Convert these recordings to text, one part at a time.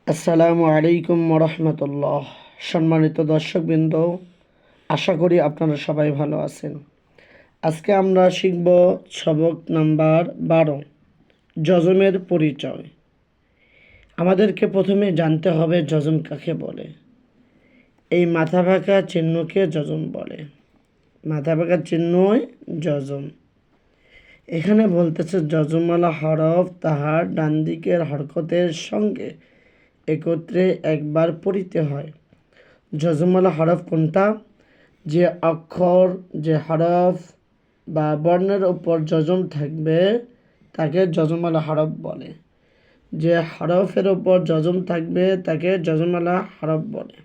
আসসালামু আলাইকুম রহমতুল্লাহ। সম্মানিত দর্শকবৃন্দ, আশা করি আপনারা সবাই ভালো আছেন। আজকে আমরা শিখব সবক নাম্বার 12, যজমের পরিচয়। আমাদেরকে প্রথমে জানতে হবে যজম কাকে বলে। এই মাথা বাঁকা চিহ্নকে যজম বলে। মাথা বাঁকা চিহ্নই যজম। এখানে বলতেছে যজমালা হরফ তাহার ডান দিকের হরকতের সঙ্গে একত্রে একবার পড়িতে হয়। যজমালা হরফ কোনটা? যে অক্ষর, যে হরফ বা বর্ণের উপর যজম থাকবে তাকে যজমালা হরফ বলে। যে হরফের উপর যজম থাকবে তাকে যজমালা হরফ বলে।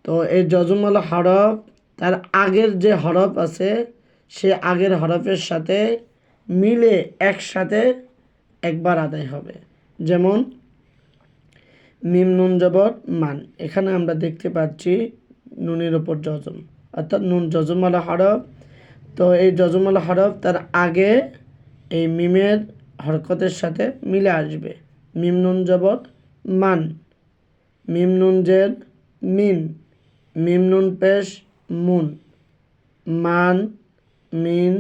তো এই যজমালা হরফ তার আগের যে হরফ আছে সে আগের হরফের সাথে মিলে একসাথে একবার আদায় হবে। যেমন মিম নুন জবর মান, এখানে আমরা দেখতে পাচ্ছি নুনের ওপর যজম, অর্থাৎ নুন যজমালা হরফ। তো এই যজমালা হরফ তার আগে এই মিমের হরকতের সাথে মিলে আসবে। মিম নুন জবর মান, মিম নুন জের মিন, মিম নুন পেশ মুন, মান মিন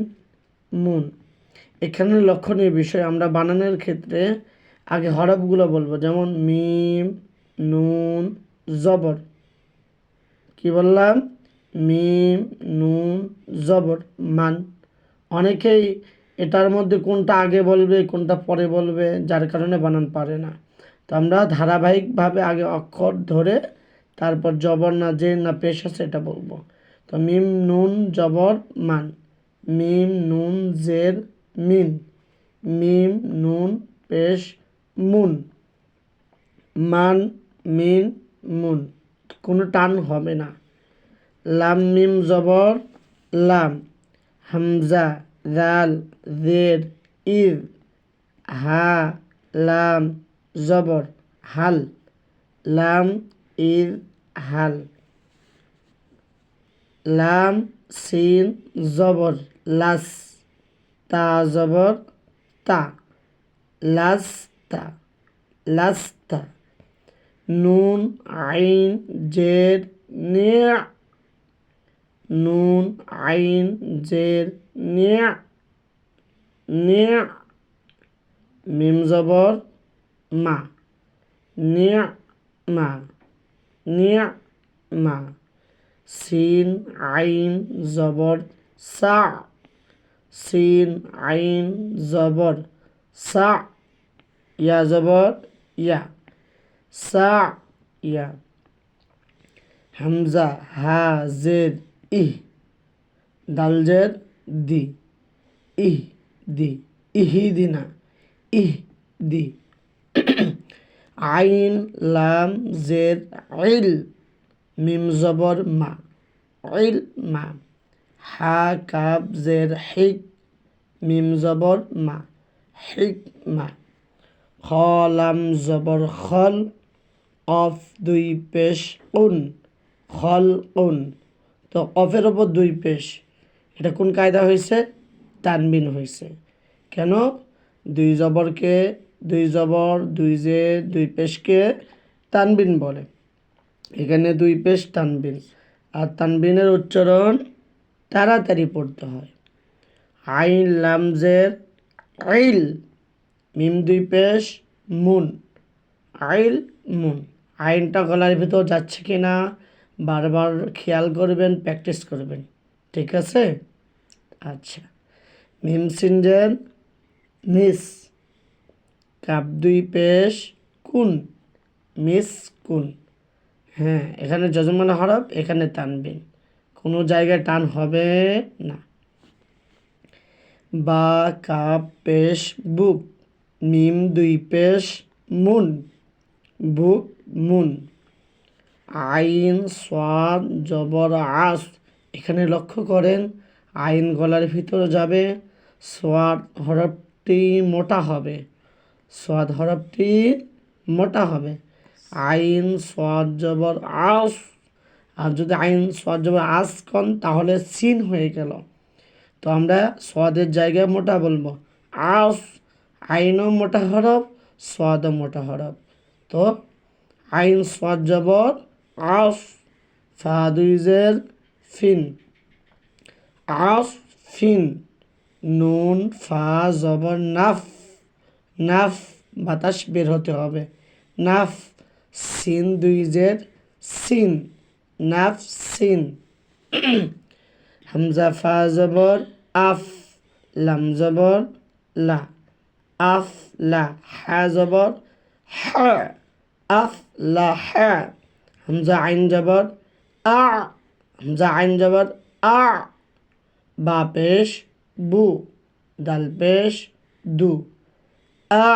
মুন। এখানে লক্ষণীয় বিষয়, আমরা বানানোর ক্ষেত্রে আগে হরফগুলো বলবো। যেমন মিম নুন জবর, কি বললাম? মিম নুন জবর মান। অনেকেই এটার মধ্যে কোনটা আগে বলবে কোনটা পরে বলবে, যার কারণে বানান পারে না। তো আমরা ধারাবাহিকভাবে আগে অক্ষর ধরে তারপর জবর না জের না পেশ আছে এটা বলবো। তো মিম নুন জবর মান, মিম নুন জের মিন, মিম নুন পেশ মুন, মান মিন মুন। কোনো টান হবে না। লাম মিম জবর লাম, হামজা জাল জের ইর, হা লাম জবর হাল, লাম ইর হাল। লাম সিন জবর লাস, তা জবর তা, লাস্তা লাস্তা। নুন আইন জের নিয়া, নুন আইন জের নিয়া নিয়া। মিম জবর মা, নিয়া মা নিয়া মা। সিন আইন জবর সা, সিন আইন জবর সা, ইয়া জবর ইয়া, সা ইয়া। হামজা হা জের ইহ, দাল জের দি, ইহ দি, ইহি দিনা, ইহ দি। আইন লাম জের ইল, মিম জবর মা, ইল মা। হা কাব জের হিক, মিম জবর মা, হিক মা। খ লাম জবর খল, কফ দুই পেশ উন, খল উন। তো কফের ওপর দুই পেশ, এটা কোন কায়দা হয়েছে? তানবিন হয়েছে। কেন? দুই জবরকে, দুই জবর দুই জে দুই পেশকে তানবিন বলে। এখানে দুই পেশ তানবিন, আর তানবিনের উচ্চারণ তাড়াতাড়ি পড়তে হয়। আইন লামজের আইল, মিম দুই পেশ মুন, আইল মুন। আইনটা গলার ভিতর যাচ্ছে কি না বারবার খেয়াল করবেন, প্র্যাকটিস করবেন। ঠিক আছে? আচ্ছা। মিম সিনজের মিস, কাপ দুই পেশ কুন, মিস কুন। হ্যাঁ, এখানে যজমালা হরফ, এখানে তানবিন, কোনো জায়গায় টান হবে না। বা কাপ পেশ বুক, মিম দুই পেশ মুন, বুক মুন। আইন সোয়াদ জবর আস, এখানে লক্ষ্য করেন আইন গলার ভিতরে যাবে, সোয়াদ হরফটি মোটা হবে, সোয়াদ হরফটি মোটা হবে। আইন সোয়াদ জবর আস, আর যদি আইন সোয়াদ জবর আস কন তাহলে সিন হয়ে গেল। তো আমরা সোয়াদের জায়গায় মোটা বলবো আস। আইনও মোটা হরফ, সোয়াদও মোটা হরফ। তো আইন সাদ জবর আফ, ফা দুই জের ফিন, আফ ফিন। নুন ফা জবর নাফ, নাফ বাতাস বের হতে হবে, নাফ। সিন দুই জের সিন, নাফ সিন। হামজা ফা জবর আফ, লাম জবর লা, আফ লা। হা জবর হা, আফ লা হা। হামজা আইন জবর আ, হামজা আইন জবর আ। বা পেশ বু, দাল পেশ দু, আ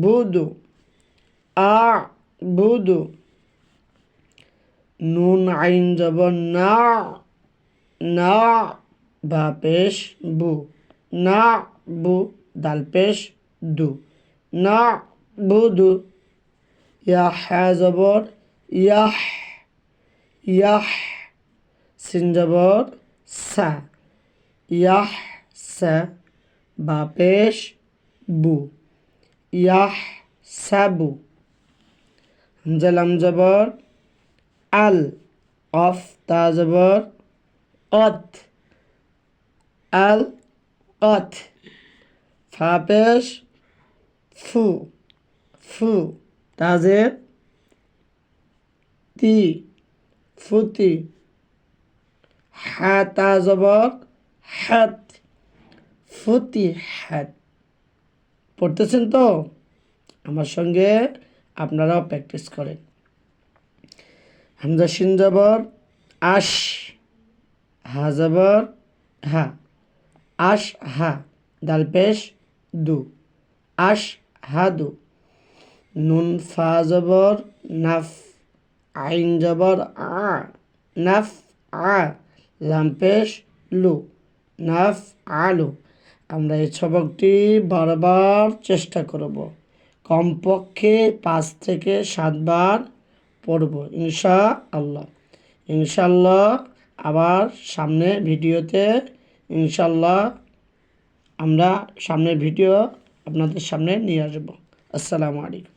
বুদু, আ বুদু। নুন আইন জবর না, না। বা পেশ বু, না বু, দাল পেশ দু, না বুদু। ইয়া হা জবর ইয়াহ, ইয়াহ। সিন জবর সা, ইয়াহ সা। বা পেশ বু, ইয়াহ সাবু। হামজা লাম জবর আল, অফ তা জবর অত, আল অত। ফা পেশ ফু, ফু। তাজের তি, ফুতি। হা তা জবর হাত, ফুতি হাত। পড়তেছেন তো? আমার সঙ্গে আপনারাও প্র্যাকটিস করেন। হামজা শিন জবর আশ, হা জবর হা, আশ হা। দাল পেশ দু, আশ হাদু। নুন ফা জবর নাফ, আইন জবর আ, নাফ আ। লাম পেশ লু, নাফ আলু। আমরা এই সবকটি বারবার চেষ্টা করব, কমপক্ষে 5 থেকে 7 বার পড়ব ইনশাআল্লাহ। ইনশাআল্লাহ আবার সামনে ভিডিওতে ইনশাআল্লাহ আমরা সামনের ভিডিও আপনাদের সামনে নিয়ে আসব। আসসালামু আলাইকুম।